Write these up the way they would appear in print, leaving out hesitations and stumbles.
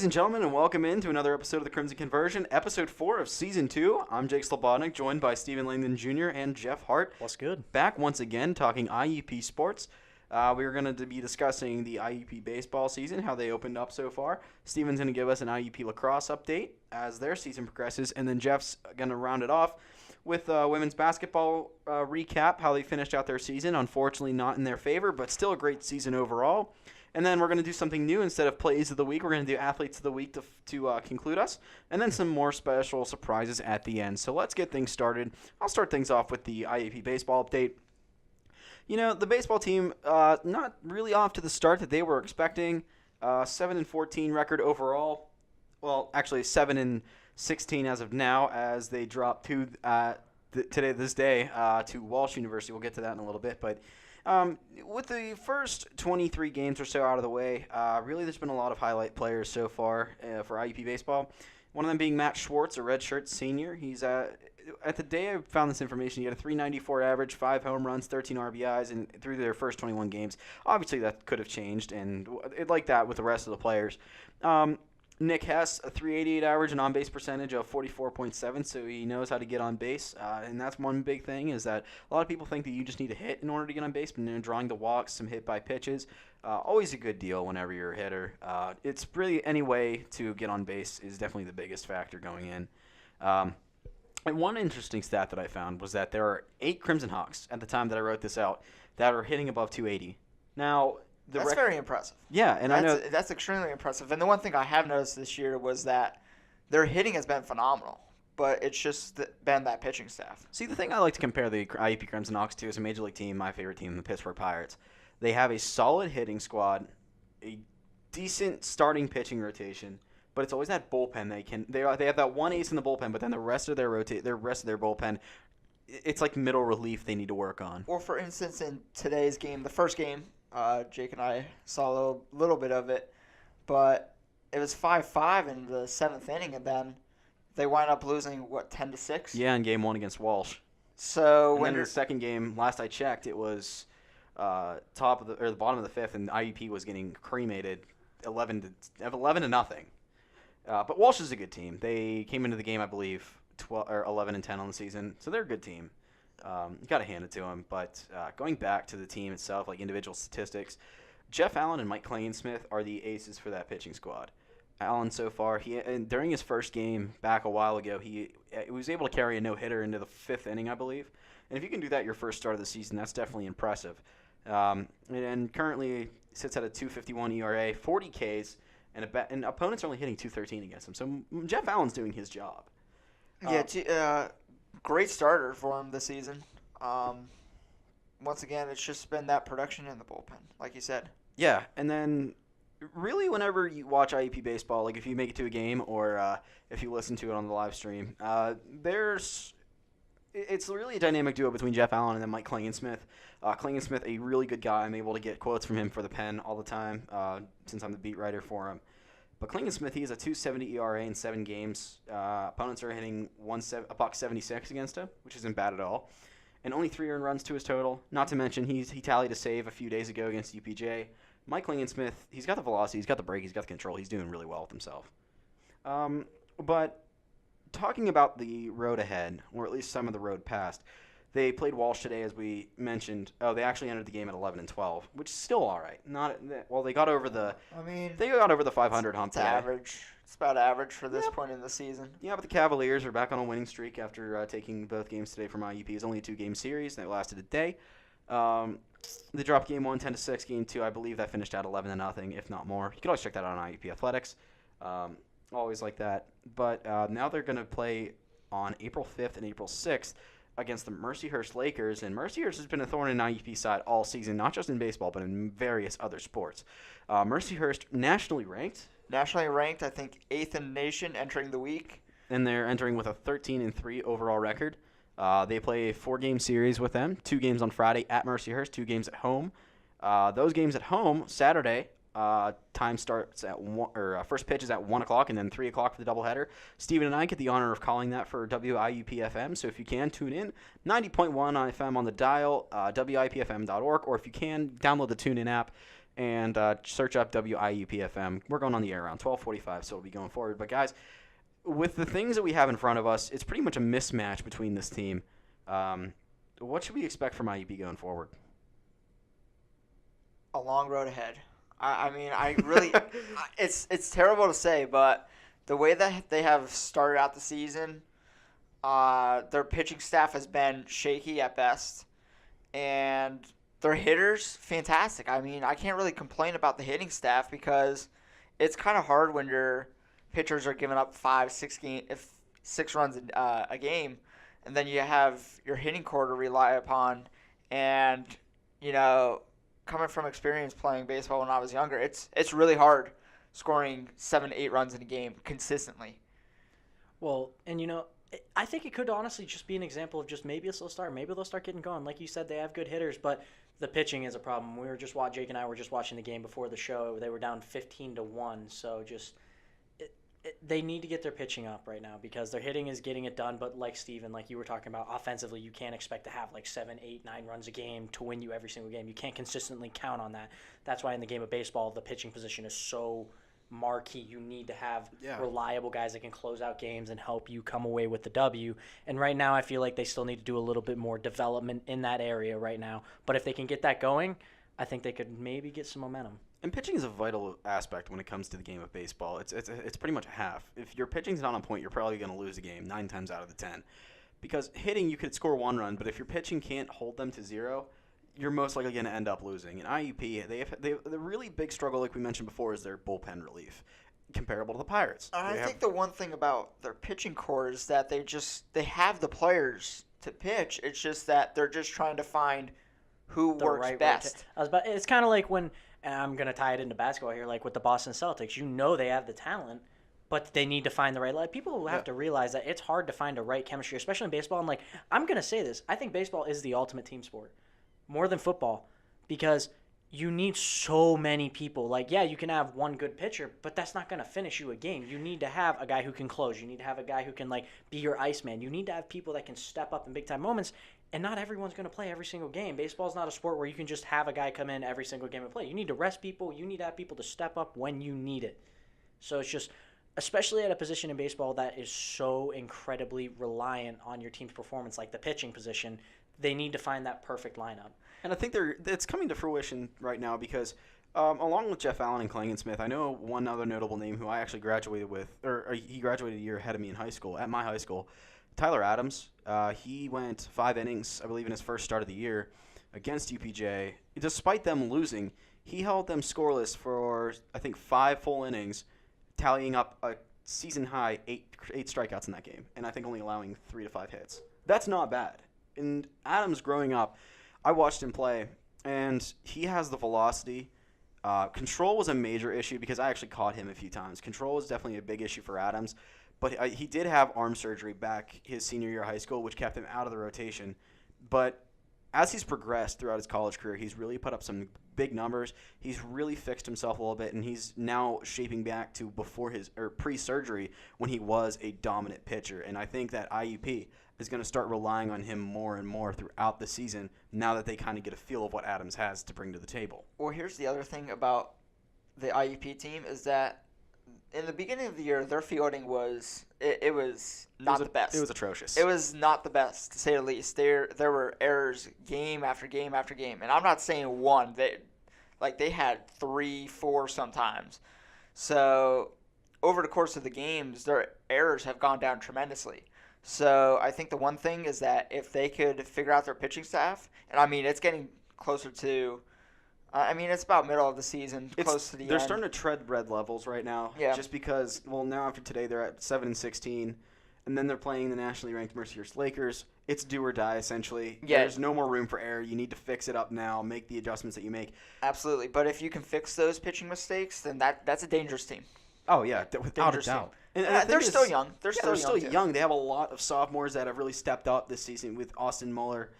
Ladies and gentlemen, and welcome in to another episode of the Crimson Conversion, episode 4 of season 2. I'm Jake Slobodnik, joined by Stephen Langdon Jr. and Jeff Hart. What's good? Back once again talking IUP sports. We're going to be discussing the IUP baseball season, how they opened up so far. Stephen's going to give us an IUP lacrosse update as their season progresses, and then Jeff's going to round it off with women's basketball recap, how they finished out their season. Unfortunately, not in their favor, but still a great season overall. And then we're going to do something new. Instead of plays of the week, we're going to do athletes of the week to conclude us. And then some more special surprises at the end. So let's get things started. I'll start things off with the IAP baseball update. You know, the baseball team, not really off to the start that they were expecting. 7-14 record overall. Well, actually 7-16 as of now, as they dropped this day to Walsh University. We'll get to that in a little bit, but with the first 23 games or so out of the way, really there's been a lot of highlight players so far for IUP baseball. One of them being Matt Schwartz, a redshirt senior. He's at the day I found this information, he had a .394 average, 5 home runs, 13 RBIs, and through their first 21 games. Obviously, that could have changed, and like that with the rest of the players. Nick Hess, a .388 average, an on-base percentage of 44.7, so he knows how to get on base. And that's one big thing, is that a lot of people think that you just need to hit in order to get on base, but drawing the walks, some hit by pitches, always a good deal whenever you're a hitter. It's really any way to get on base is definitely the biggest factor going in. And one interesting stat that I found was that there are 8 Crimson Hawks at the time that I wrote this out that are hitting above 280. Now, that's very impressive. Yeah, and I know that's extremely impressive. And the one thing I have noticed this year was that their hitting has been phenomenal, but it's just been that pitching staff. See, the thing I like to compare the IUP Crimson Hawks to is a major league team, my favorite team, the Pittsburgh Pirates. They have a solid hitting squad, a decent starting pitching rotation, but it's always that bullpen. They have that one ace in the bullpen, but then the rest of their bullpen, it's like middle relief they need to work on. Or for instance, in today's game, the first game. Jake and I saw a little bit of it, but it was 5-5 in the 7th inning, and then they wound up losing 10-6. Yeah, in game 1 against Walsh. So and then in the second game, last I checked, it was the bottom of the 5th, and IUP was getting cremated 11-0. But Walsh is a good team. They came into the game, I believe, 11-10 on the season, so they're a good team. You got to hand it to him. But going back to the team itself, like individual statistics, Jeff Allen and Mike Klainsmith are the aces for that pitching squad. Allen so far, during his first game back a while ago, he was able to carry a no-hitter into the 5th inning, I believe. And if you can do that your first start of the season, that's definitely impressive. And currently sits at a 2.51 ERA, 40 Ks, and opponents are only hitting 213 against him. So Jeff Allen's doing his job. Great starter for him this season. Once again, it's just been that production in the bullpen, like you said. Yeah, and then really whenever you watch IUP baseball, like if you make it to a game or if you listen to it on the live stream, it's really a dynamic duo between Jeff Allen and then Mike Klainsmith. Klainsmith, a really good guy. I'm able to get quotes from him for the Penn all the time since I'm the beat writer for him. But Klainsmith, he has a 2.70 ERA in 7 games. Opponents are hitting $1.76 against him, which isn't bad at all. And only 3 earned runs to his total. Not to mention, he tallied a save a few days ago against UPJ. Mike Klainsmith, he's got the velocity, he's got the break, he's got the control. He's doing really well with himself. But talking about the road ahead, or at least some of the road past, they played Walsh today, as we mentioned. Oh, they actually entered the game at 11-12, which is still all right. They got over the. They got over the 500 hump. It's average. It's about average for this point in the season. Yeah, but the Cavaliers are back on a winning streak after taking both games today from IUP. It's only a 2-game series, and it lasted a day. They dropped game 1, 10-6. Game 2, I believe that finished at 11-0, if not more. You can always check that out on IUP Athletics. Always like that. But now they're going to play on April 5th and April 6th. Against the Mercyhurst Lakers, and Mercyhurst has been a thorn in IUP side all season, not just in baseball, but in various other sports. Mercyhurst, nationally ranked, I think 8th in the nation entering the week. And they're entering with a 13-3 overall record. They play a 4-game series with them, 2 games on Friday at Mercyhurst, 2 games at home. Those games at home, Saturday, time starts at first pitch is at 1 o'clock and then 3 o'clock for the doubleheader. Stephen and I get the honor of calling that for WIUP-FM, so if you can, tune in. 90.1 FM on the dial, WIPFM.org, or if you can, download the TuneIn app and search up WIUPFM. We're going on the air around 12:45, so it'll be going forward. But guys, with the things that we have in front of us, it's pretty much a mismatch between this team. What should we expect from IUP going forward? A long road ahead. I mean, I really, it's terrible to say, but the way that they have started out the season, their pitching staff has been shaky at best, and their hitters, fantastic. I mean, I can't really complain about the hitting staff because it's kind of hard when your pitchers are giving up 6 runs a game, and then you have your hitting core to rely upon, and coming from experience playing baseball when I was younger, it's really hard scoring 7-8 runs in a game consistently. Well, and I think it could honestly just be an example of just maybe a slow start. Maybe they'll start getting going. Like you said, they have good hitters, but the pitching is a problem. Jake and I were just watching the game before the show. They were down 15-1, so just they need to get their pitching up right now because their hitting is getting it done. But like Steven, like you were talking about, offensively, you can't expect to have like 7, 8, 9 runs a game to win you every single game. You can't consistently count on that. That's why in the game of baseball, the pitching position is so marquee. You need to have reliable guys that can close out games and help you come away with the W. And right now, I feel like they still need to do a little bit more development in that area right now. But if they can get that going, I think they could maybe get some momentum. And pitching is a vital aspect when it comes to the game of baseball. It's pretty much a half. If your pitching's not on point, you're probably going to lose a game 9 times out of the 10. Because hitting, you could score 1 run, but if your pitching can't hold them to 0, you're most likely going to end up losing. In IUP, the really big struggle, like we mentioned before, is their bullpen relief, comparable to the Pirates. I think the one thing about their pitching core is that they have the players to pitch. It's just that they're just trying to find who works best. It's kind of like when, and I'm going to tie it into basketball here, like with the Boston Celtics. They have the talent, but they need to find the right – people have to realize that it's hard to find a right chemistry, especially in baseball. And, I'm going to say this. I think baseball is the ultimate team sport, more than football, because you need so many people. You can have one good pitcher, but that's not going to finish you a game. You need to have a guy who can close. You need to have a guy who can, be your Iceman. You need to have people that can step up in big-time moments. And not everyone's going to play every single game. Baseball is not a sport where you can just have a guy come in every single game and play. You need to rest people. You need to have people to step up when you need it. So it's just, especially at a position in baseball that is so incredibly reliant on your team's performance, like the pitching position, they need to find that perfect lineup. And I think it's coming to fruition right now because along with Jeff Allen and Clangon Smith, I know one other notable name who I actually graduated with, or he graduated a year ahead of me in high school, at my high school, Tyler Adams. He went 5 innings, I believe, in his first start of the year against UPJ. Despite them losing, he held them scoreless for, I think, 5 full innings, tallying up a season-high 8 strikeouts in that game, and I think only allowing 3 to 5 hits. That's not bad. And Adams, growing up, I watched him play, and he has the velocity. Control was a major issue because I actually caught him a few times. Control is definitely a big issue for Adams. But he did have arm surgery back his senior year of high school, which kept him out of the rotation. But as he's progressed throughout his college career, he's really put up some big numbers. He's really fixed himself a little bit, and he's now shaping back to pre-surgery when he was a dominant pitcher. And I think that IUP is going to start relying on him more and more throughout the season now that they kind of get a feel of what Adams has to bring to the table. Well, here's the other thing about the IUP team is that in the beginning of the year, their fielding was not the best. It was atrocious. It was not the best, to say the least. There were errors game after game after game, and I'm not saying one. They had 3, 4 sometimes. So over the course of the games, their errors have gone down tremendously. So I think the one thing is that if they could figure out their pitching staff, and I mean it's getting closer to. It's about middle of the season, close to the end. They're starting to tread red levels right now. Yeah. Just because, now after today they're at 7-16, and then they're playing the nationally ranked Mercyhurst Lakers. It's do or die, essentially. Yeah. There's no more room for error. You need to fix it up now, make the adjustments that you make. Absolutely. But if you can fix those pitching mistakes, then that's a dangerous team. Oh, yeah, without a doubt. And they're still young. They're still young. They have a lot of sophomores that have really stepped up this season with Austin Muller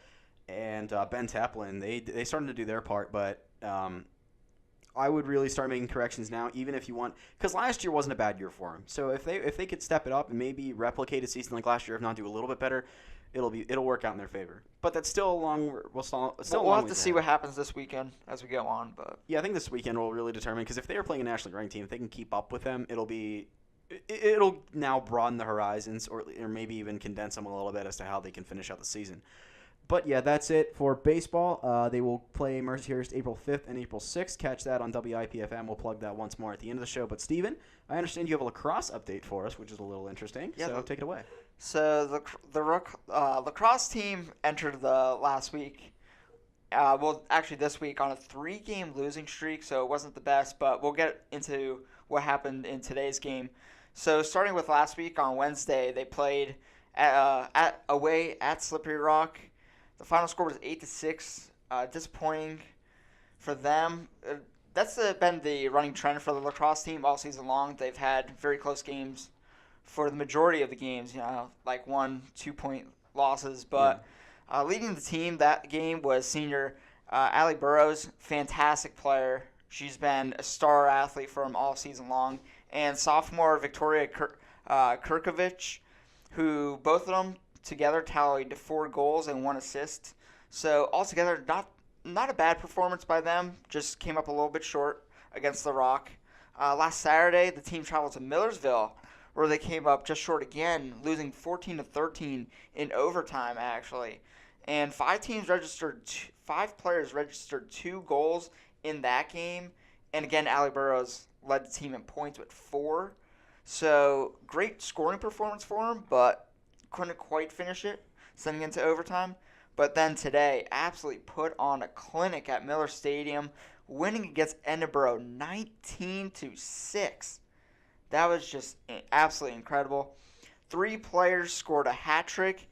and Ben Teplin. They started to do their part, but I would really start making corrections now, even if you want, because last year wasn't a bad year for them. So if they could step it up and maybe replicate a season like last year, if not do a little bit better, it'll work out in their favor. But that's still a long. We'll have to see what happens this weekend as we go on. But yeah, I think this weekend will really determine, because if they are playing a nationally ranked team, if they can keep up with them, it'll now broaden the horizons, or maybe even condense them a little bit as to how they can finish out the season. But yeah, that's it for baseball. They will play Mercyhurst April 5th and April 6th. Catch that on WIPFM. We'll plug that once more at the end of the show. But Steven, I understand you have a lacrosse update for us, which is a little interesting. Yeah, so take it away. So the lacrosse team entered the last week, this week on a 3-game losing streak, so it wasn't the best, but we'll get into what happened in today's game. So starting with last week on Wednesday, they played away at Slippery Rock. The final score was 8-6. Disappointing for them. That's been the running trend for the lacrosse team all season long. They've had very close games for the majority of the games, like 1-2 point losses. But leading the team that game was senior Allie Burrows, fantastic player. She's been a star athlete for them all season long. And sophomore Victoria Kirkovich, who both of them together tallied 4 goals and 1 assist. So altogether, not a bad performance by them. Just came up a little bit short against the Rock. Last Saturday, the team traveled to Millersville, where they came up just short again, losing 14-13 in overtime, actually. And 5 players registered 2 goals in that game. And again, Allie Burrows led the team in points with 4. So great scoring performance for him, but couldn't quite finish it, sending into overtime. But then today, absolutely put on a clinic at Miller Stadium, winning against Edinburgh 19-6. That was just absolutely incredible. 3 players scored a hat trick,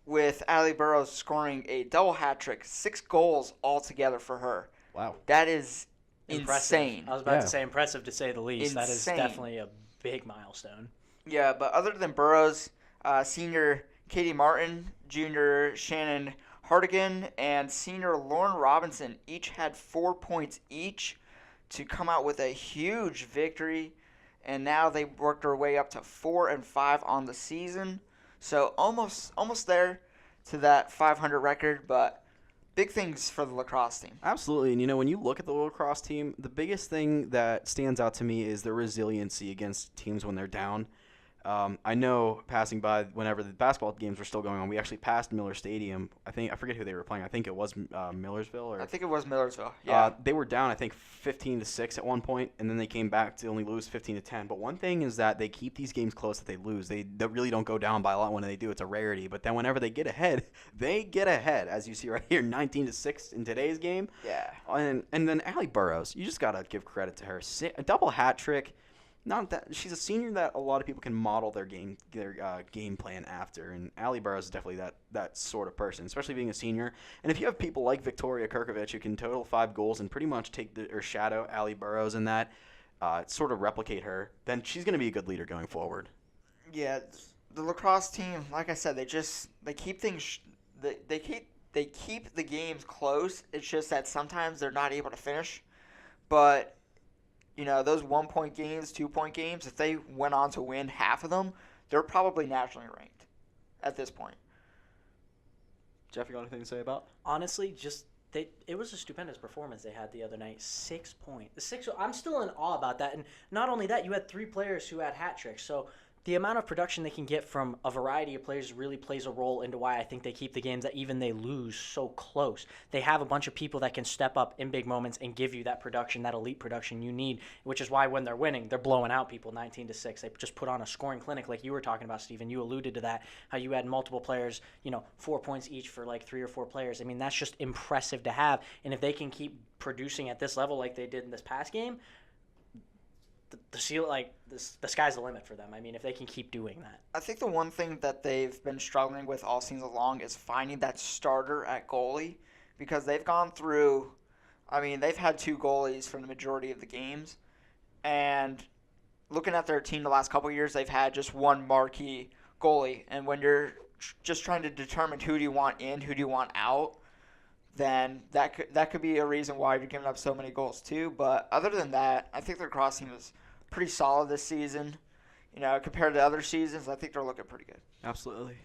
with Allie Burrows scoring a double hat trick, 6 goals altogether for her. Wow. That is impressive. Insane. I was about to say impressive to say the least. Insane. That is definitely a big milestone. Yeah, but other than Burrows, senior Katie Martin, junior Shannon Hardigan, and senior Lauren Robinson each had 4 points each to come out with a huge victory. And now they worked their way up to 4-5 on the season. So almost there to that 500 record, but big things for the lacrosse team. Absolutely. And, when you look at the lacrosse team, the biggest thing that stands out to me is their resiliency against teams when they're down. I know passing by whenever the basketball games were still going on, we actually passed Miller Stadium. I forget who they were playing. I think it was Millersville. I think it was Millersville. Yeah. They were down, I think, 15-6 at one point, and then they came back to only lose 15-10. But one thing is that they keep these games close that they lose. They really don't go down by a lot when they do. It's a rarity. But then whenever they get ahead, as you see right here, 19-6 in today's game. Yeah. And then Allie Burrows, you just got to give credit to her. A double hat trick. Not that she's a senior that a lot of people can model their game plan after, and Allie Burrows is definitely that sort of person, especially being a senior. And if you have people like Victoria Kirkovich who can total 5 goals and pretty much shadow Allie Burrows in that, sort of replicate her, then she's going to be a good leader going forward. Yeah, the lacrosse team, like I said, they keep things they keep the games close. It's just that sometimes they're not able to finish, but those 1-point games, 2-point games, if they went on to win half of them, they're probably nationally ranked at this point. Jeff, you got anything to say about? Honestly, it was a stupendous performance they had the other night. 6 points. I'm still in awe about that. And not only that, you had 3 players who had hat tricks. So the amount of production they can get from a variety of players really plays a role into why I think they keep the games that even they lose so close. They have a bunch of people that can step up in big moments and give you that production, that elite production you need, which is why when they're winning, they're blowing out people 19-6. They just put on a scoring clinic like you were talking about, Steven. You alluded to that, how you had multiple players, 4 points each for like 3 or 4 players. I mean, that's just impressive to have. And if they can keep producing at this level like they did in this past game, the sky's the limit for them. I mean, if they can keep doing that. I think the one thing that they've been struggling with all season long is finding that starter at goalie, because they've gone through, they've had 2 goalies for the majority of the games, and looking at their team the last couple of years, they've had just one marquee goalie, and when you're just trying to determine who do you want in, who do you want out, then that could be a reason why you're giving up so many goals too. But other than that, I think their cross team is pretty solid this season. Compared to other seasons, I think they're looking pretty good. Absolutely.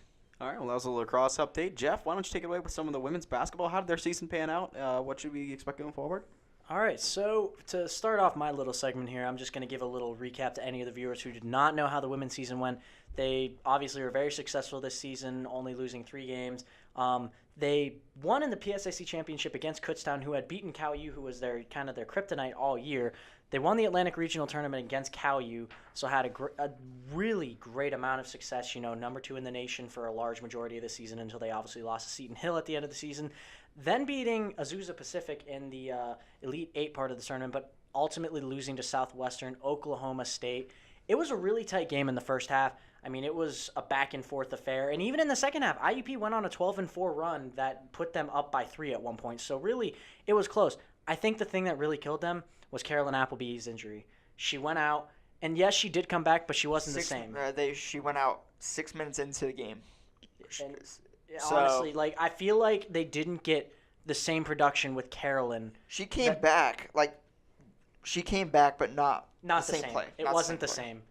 All right, well, that was a lacrosse update. Jeff, why don't you take it away with some of the women's basketball? How did their season pan out? What should we expect going forward? All right, so to start off my little segment here, I'm just going to give a little recap to any of the viewers who did not know how the women's season went. They obviously were very successful this season, only losing 3 games. They won in the PSIC championship against Kutztown, who had beaten Cal U, who was their kryptonite all year. They won the Atlantic Regional Tournament against Cal U, so had a really great amount of success. Number 2 in the nation for a large majority of the season until they obviously lost to Seton Hill at the end of the season. Then beating Azusa Pacific in the Elite 8 part of the tournament, but ultimately losing to Southwestern Oklahoma State. It was a really tight game in the first half. I mean, it was a back-and-forth affair. And even in the second half, IUP went on a 12-4 run that put them up by 3 at one point. So really, it was close. I think the thing that really killed them was Carolyn Appleby's injury. She went out, and yes, she did come back, but she wasn't the same. She went out 6 minutes into the game. And honestly, I feel like they didn't get the same production with Carolyn. She came back, but not the same play. It wasn't the same.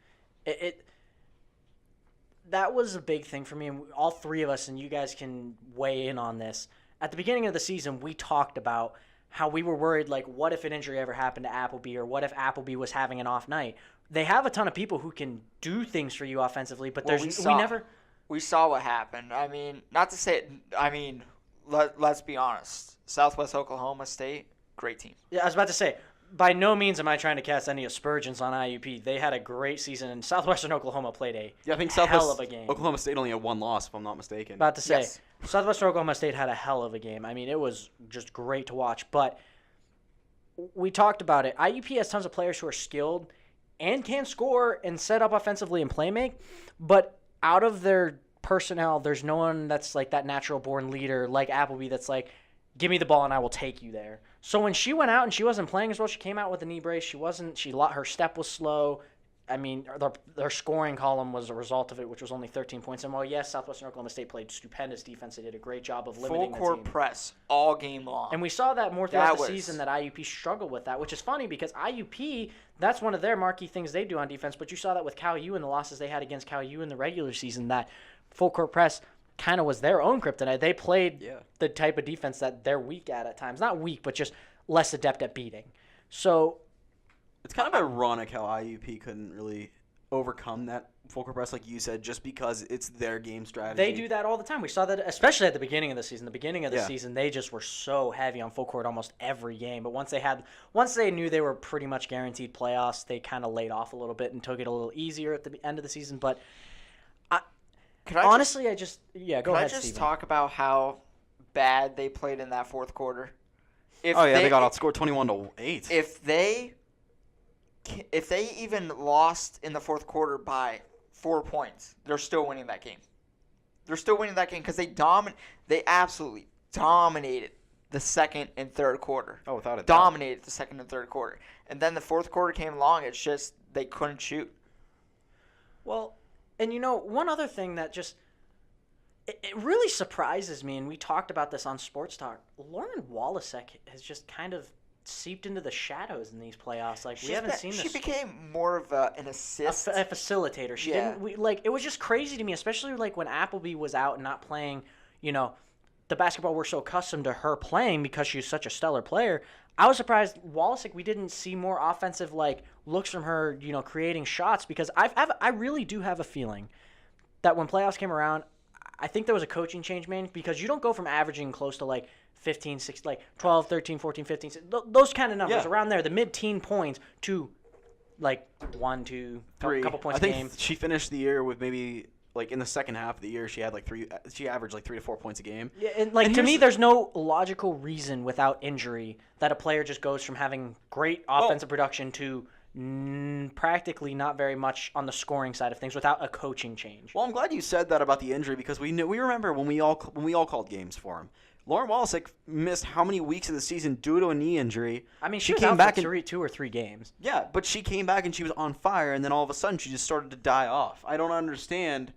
That was a big thing for me, and all 3 of us, and you guys can weigh in on this. At the beginning of the season, we talked about how we were worried, what if an injury ever happened to Appleby, or what if Appleby was having an off night? They have a ton of people who can do things for you offensively, but we saw what happened. I mean, not to say it, let's be honest. Southwest Oklahoma State, great team. Yeah, I was about to say, by no means am I trying to cast any aspersions on IUP. They had a great season, and Southwestern Oklahoma played a hell of a game. Oklahoma State only had 1 loss, if I'm not mistaken. About to say, yes. Southwestern Oklahoma State had a hell of a game. I mean, it was just great to watch. But we talked about it. IUP has tons of players who are skilled and can score and set up offensively and play make, but out of their personnel, there's no one that's like that natural-born leader like Appleby that's like, give me the ball and I will take you there. So when she went out and she wasn't playing as well, she came out with a knee brace. Her step was slow. I mean, their scoring column was a result of it, which was only 13 points. And while, yes, Southwestern Oklahoma State played stupendous defense, they did a great job of limiting the team. Full court press all game long. And we saw that more throughout the season, that IUP struggled with that, which is funny because IUP, that's one of their marquee things they do on defense. But you saw that with Cal U and the losses they had against Cal U in the regular season, that full court press kind of was their own kryptonite. They played the type of defense that they're weak at times. Not weak, but just less adept at beating. So it's kind of ironic how IUP couldn't really overcome that full court press, like you said, just because it's their game strategy. They do that all the time. We saw that especially at the beginning of the season. The beginning of the season, they just were so heavy on full court almost every game. But once they knew they were pretty much guaranteed playoffs, they kind of laid off a little bit and took it a little easier at the end of the season. But go ahead, Steven. Can I just talk about how bad they played in that fourth quarter? They got outscored 21-8. If they even lost in the fourth quarter by 4 points, they're still winning that game. They're still winning that game because they absolutely dominated the second and third quarter. Oh, without a doubt. Dominated the second and third quarter. And then the fourth quarter came along. It's just they couldn't shoot. Well, and one other thing that just it really surprises me, and we talked about this on Sports Talk, Lauren Walasek has just kind of seeped into the shadows in these playoffs. We haven't seen this. She became more of an assist. A facilitator. She didn't. It was just crazy to me, especially when Appleby was out and not playing. The basketball we're so accustomed to her playing because she's such a stellar player. I was surprised Walasek we didn't see more offensive looks from her. Creating shots, because I really do have a feeling that when playoffs came around, I think there was a coaching change made, because you don't go from averaging close to 15, 16, 12, 13, 14, 15, those kind of numbers around there, the mid-teen points, to 1, 2, 3, couple points a game. I think she finished the year with maybe in the second half of the year she had she averaged 3 to 4 points a game. Yeah, and to me there's no logical reason without injury that a player just goes from having great offensive production to practically not very much on the scoring side of things without a coaching change. Well, I'm glad you said that about the injury, because we remember when we all called games for him. Lauren Walasek missed how many weeks of the season due to a knee injury? I mean, she came back for 2 or 3 games. Yeah, but she came back and she was on fire, and then all of a sudden she just started to die off. I don't understand.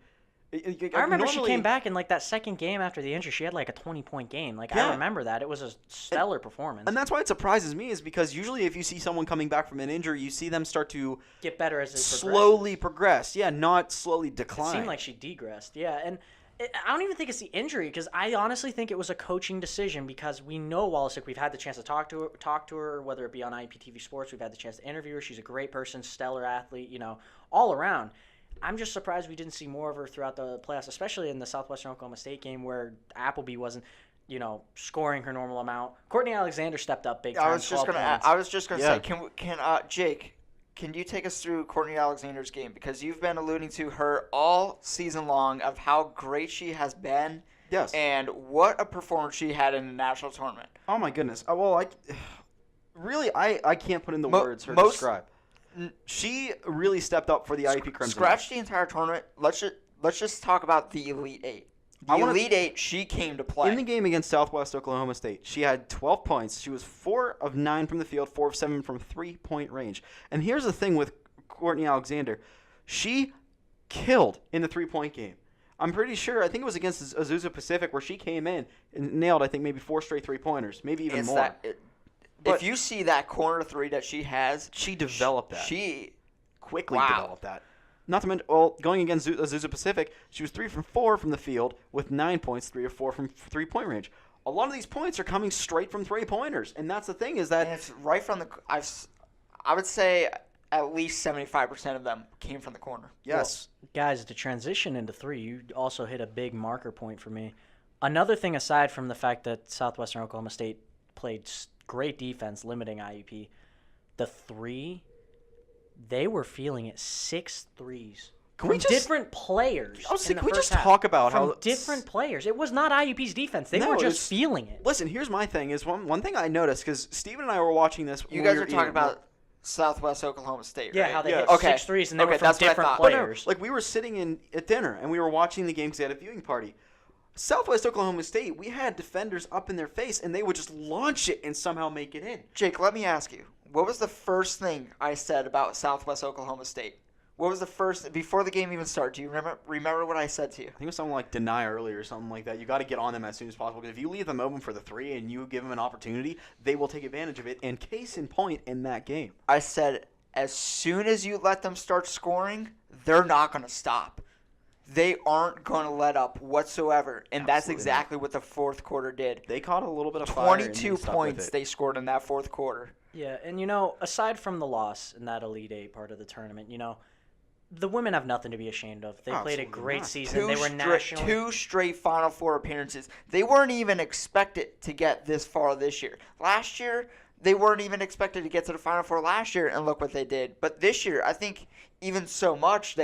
I remember she came back in that second game after the injury. She had a 20-point game. I remember that. It was a stellar performance. And that's why it surprises me, is because usually if you see someone coming back from an injury, you see them start to get better as it slowly progress. Yeah, not slowly decline. It seemed like she degressed. Yeah, and I don't even think it's the injury because I honestly think it was a coaching decision because we know Wallace. We've had the chance to talk to her, whether it be on IPTV Sports. We've had the chance to interview her. She's a great person, stellar athlete, all around. I'm just surprised we didn't see more of her throughout the playoffs, especially in the Southwestern Oklahoma State game where Appleby wasn't, scoring her normal amount. Courtney Alexander stepped up big time. I was just gonna Yeah. say, can Jake? Can you take us through Courtney Alexander's game? Because you've been alluding to her all season long of how great she has been. Yes. And what a performance she had in the national tournament. Oh my goodness. Well, I can't put in the words her to describe. She really stepped up for the IUP Crimson. Scratch the entire tournament. Let's just talk about the Elite Eight. Elite Eight, she came to play. In the game against Southwest Oklahoma State, she had 12 points. She was 4 of 9 from the field, 4 of 7 from 3-point range. And here's the thing with Courtney Alexander. She killed in the 3-point game. I'm pretty sure, I think it was against Azusa Pacific where she came in and nailed, I think, maybe 4 straight 3-pointers, maybe even more. If you see that corner 3 that she has. She developed that. She quickly developed that. Not to mention, going against Azusa Pacific, she was 3 from 4 from the field with 9 points, 3 of 4 from 3-point range. A lot of these points are coming straight from 3-pointers, and that's the thing is that it's right from the. I would say at least 75% of them came from the corner. Yes, guys, to transition into 3, you also hit a big marker point for me. Another thing aside from the fact that Southwestern Oklahoma State played great defense, limiting IUP, the 3. They were feeling it 6 threes from different players. Can we just talk about how different players? It was not IUP's defense. They were just feeling it. Listen, here's my thing. Is one thing I noticed because Steven and I were watching this. You guys are talking about Southwest Oklahoma State, right? Yeah, how they hit 6 threes and they were from different players. We were sitting at dinner and we were watching the game because they had a viewing party. Southwest Oklahoma State, we had defenders up in their face, and they would just launch it and somehow make it in. Jake, let me ask you. What was the first thing I said about Southwest Oklahoma State? What was the first, before the game even started, do you remember what I said to you? I think it was something like deny early or something like that. You got to get on them as soon as possible, because if you leave them open for the 3 and you give them an opportunity, they will take advantage of it, and case in point in that game. I said, as soon as you let them start scoring, they're not going to stop. They aren't going to let up whatsoever, and that's exactly what the fourth quarter did. They caught a little bit of fire. 22 points they scored in that fourth quarter. Yeah, and aside from the loss in that Elite Eight part of the tournament, the women have nothing to be ashamed of. They played a great season. They were national. 2 straight Final Four appearances. They weren't even expected to get this far this year. Last year, they weren't even expected to get to the Final Four last year, and look what they did. But this year, I think even so much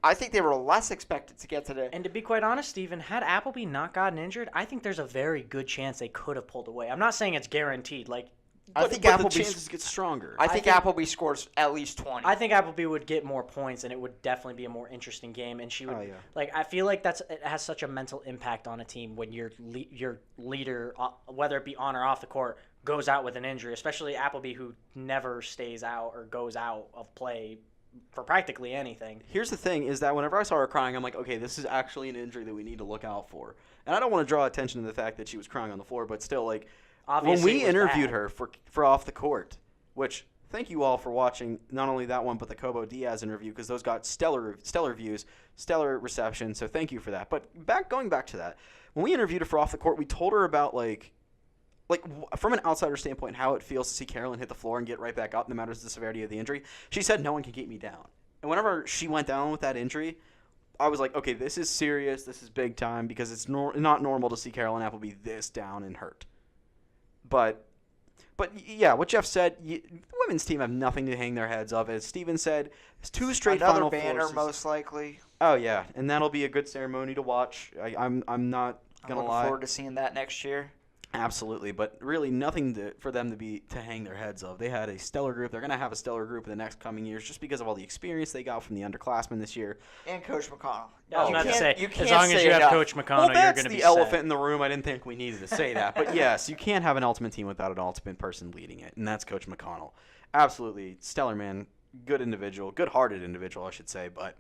I think they were less expected to get to the. And to be quite honest, Steven, had Appleby not gotten injured, I think there's a very good chance they could have pulled away. I'm not saying it's guaranteed. I think the chances get stronger. I think Appleby scores at least 20. I think Appleby would get more points, and it would definitely be a more interesting game. And she would, I feel like it has such a mental impact on a team when your leader, whether it be on or off the court, goes out with an injury. Especially Appleby, who never stays out or goes out of play for practically anything. Here's the thing is that whenever I saw her crying, I'm like, okay, this is actually an injury that we need to look out for. And I don't want to draw attention to the fact that she was crying on the floor, but still, obviously when we interviewed her for Off the Court, which thank you all for watching not only that one, but the Cobo Diaz interview, because those got stellar views, stellar reception, so thank you for that. But going back to that, when we interviewed her for Off the Court, we told her about, from an outsider standpoint, how it feels to see Carolyn hit the floor and get right back up no matter the severity of the injury. She said no one can keep me down. And whenever she went down with that injury, I was like, okay, this is serious. This is big time, because it's not normal to see Carolyn Appleby this down and hurt. But yeah, what Jeff said, the women's team have nothing to hang their heads up. As Steven said, it's 2 straight Final Fours. Another banner, most likely. Oh, yeah, and that'll be a good ceremony to watch. I'm not going to lie. Looking forward to seeing that next year. Absolutely, but really nothing for them to hang their heads of. They had a stellar group. They're going to have a stellar group in the next coming years just because of all the experience they got from the underclassmen this year. And Coach McConnell. I was about to say, you as long as you have Coach McConnell, you're going to be the elephant in the room. I didn't think we needed to say that. But yes, you can't have an ultimate team without an ultimate person leading it, and that's Coach McConnell. Absolutely stellar man, good individual, good-hearted individual, I should say, But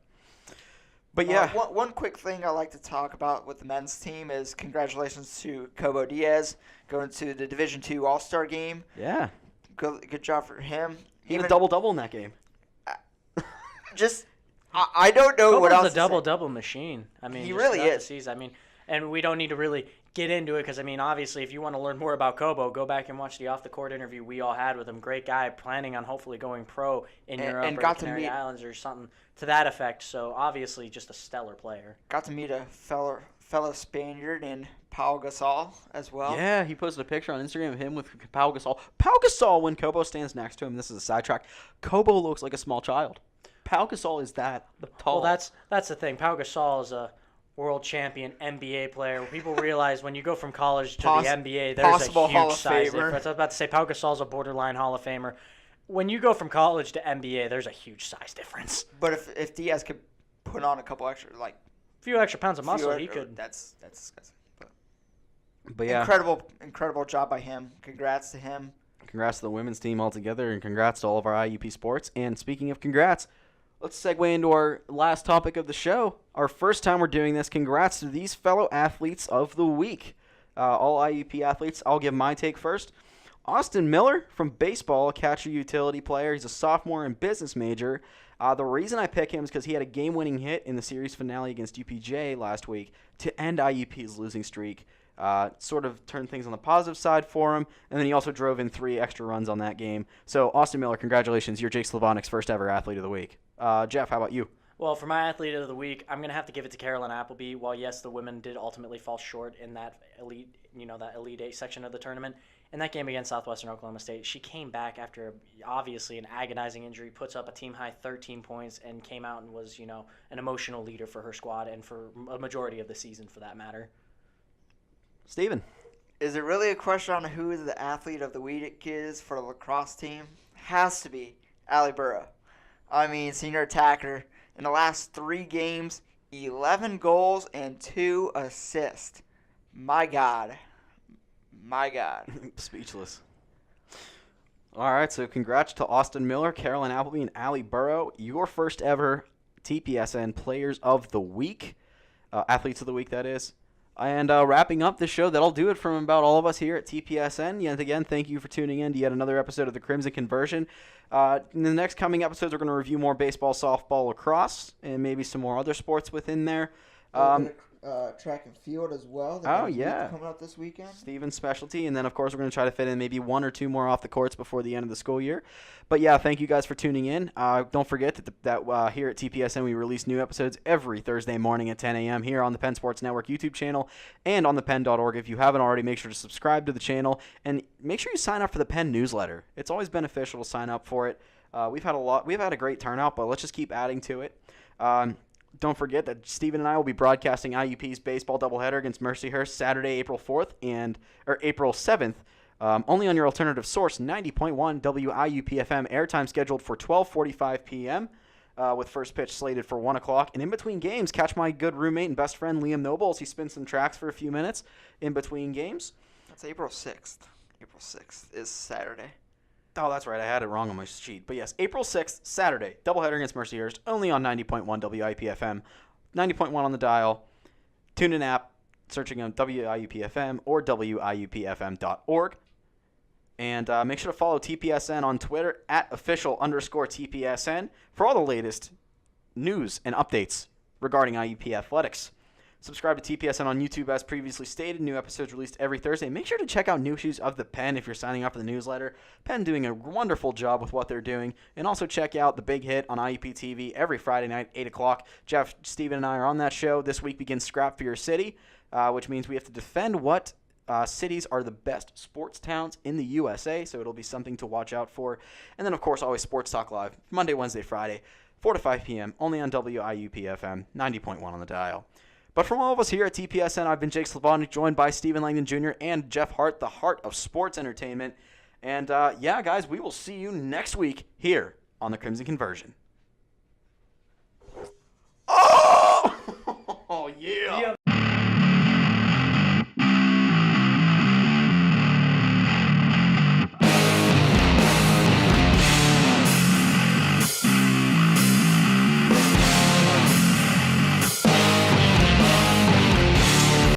yeah. One quick thing I like to talk about with the men's team is congratulations to Cobo Diaz going to the Division II All-Star game. Yeah. Good job for him. He had a double-double in that game. I don't know what else Kobo's a to say. double-double machine. I mean, He just really throughout the is. season. I mean, and we don't need to really get into it because, I mean, obviously, if you want to learn more about Kobo, go back and watch the off-the-court interview we all had with him. Great guy, planning on hopefully going pro in Europe and or got the to Canary meet- Islands or something to that effect. So, obviously, just a stellar player. Got to meet a fellow Spaniard named Pau Gasol as well. Yeah, he posted a picture on Instagram of him with Pau Gasol. Pau Gasol, when Kobo stands next to him, this is a sidetrack, Kobo looks like a small child. Pau Gasol is that tall. Well, that's the thing. Pau Gasol is a world champion NBA player. People realize when you go from college to the NBA, there's a possible Hall huge of size Famer. difference. I was about to say Pau Gasol's a borderline Hall of Famer. When you go from college to NBA, there's a huge size difference. But if Diaz could put on a couple extra, like A few extra pounds of muscle, few- he could. That's disgusting. But yeah, Incredible job by him. Congrats to him. congrats to the women's team altogether, and congrats to all of our IUP sports. And speaking of congrats, let's segue into our last topic of the show. Our first time we're doing this. Congrats to these fellow athletes of the week. All IUP athletes. I'll give my take first. Austin Miller from baseball, a catcher utility player. He's a sophomore and business major. The reason I pick him is because he had a game-winning hit in the series finale against UPJ last week to end IUP's losing streak. Sort of turned things on the positive side for him, and then he also drove in 3 extra runs on that game. So, Austin Miller, congratulations. You're Jake Slavonic's first ever athlete of the week. Jeff, how about you? Well, for my athlete of the week, I'm gonna have to give it to Carolyn Appleby. While yes, the women did ultimately fall short in that elite, that Elite Eight section of the tournament. In that game against Southwestern Oklahoma State, she came back after obviously an agonizing injury, puts up a team high 13 points, and came out and was an emotional leader for her squad and for a majority of the season, for that matter. Steven. Is it really a question on who the athlete of the week is for the lacrosse team? Has to be Allie Burrow. I mean, senior attacker. In the last 3 games, 11 goals and 2 assists. My God. Speechless. All right, so congrats to Austin Miller, Carolyn Appleby, and Allie Burrow. Your first ever TPSN Players of the Week. Athletes of the Week, that is. And wrapping up the show, that'll do it from about all of us here at TPSN. Yet again, thank you for tuning in to yet another episode of the Crimson Conversion. In the next coming episodes, we're going to review more baseball, softball, lacrosse, and maybe some more other sports within there. Track and field as well. Coming up this weekend. Steven's specialty. And then, of course, we're going to try to fit in maybe 1 or 2 more off the courts before the end of the school year. But, yeah, thank you guys for tuning in. Don't forget that here at TPSN, we release new episodes every Thursday morning at 10 a.m. here on the Penn Sports Network YouTube channel and on the Penn.org. If you haven't already, make sure to subscribe to the channel and make sure you sign up for the Penn newsletter. It's always beneficial to sign up for it. We've had a great turnout, but let's just keep adding to it. Don't forget that Steven and I will be broadcasting IUP's baseball doubleheader against Mercyhurst Saturday, April 7th, only on your alternative source, 90.1 WIUP-FM, airtime scheduled for 12:45 p.m., with first pitch slated for 1 o'clock. And in between games, catch my good roommate and best friend, Liam Noble, as he spins some tracks for a few minutes in between games. That's April 6th. April 6th is Saturday. Oh, that's right. I had it wrong on my sheet. But yes, April 6th, Saturday, doubleheader against Mercyhurst, only on 90.1 WIP-FM, 90.1 on the dial, TuneIn app, searching on WIUP-FM or WIUP-FM.org. And make sure to follow TPSN on Twitter at @official_TPSN for all the latest news and updates regarding IUP athletics. Subscribe to TPSN on YouTube as previously stated. New episodes released every Thursday. Make sure to check out new issues of the Penn if you're signing up for the newsletter. Penn doing a wonderful job with what they're doing. And also check out The Big Hit on IUP TV every Friday night, 8 o'clock. Jeff, Steven, and I are on that show. This week begins Scrap for Your City, which means we have to defend what cities are the best sports towns in the USA. So it'll be something to watch out for. And then, of course, always Sports Talk Live, Monday, Wednesday, Friday, 4 to 5 p.m., only on WIUP-FM, 90.1 on the dial. But from all of us here at TPSN, I've been Jake Slavonic, joined by Stephen Langdon Jr. and Jeff Hart, the heart of sports entertainment. And yeah, guys, we will see you next week here on the Crimson Conversion. Oh, yeah.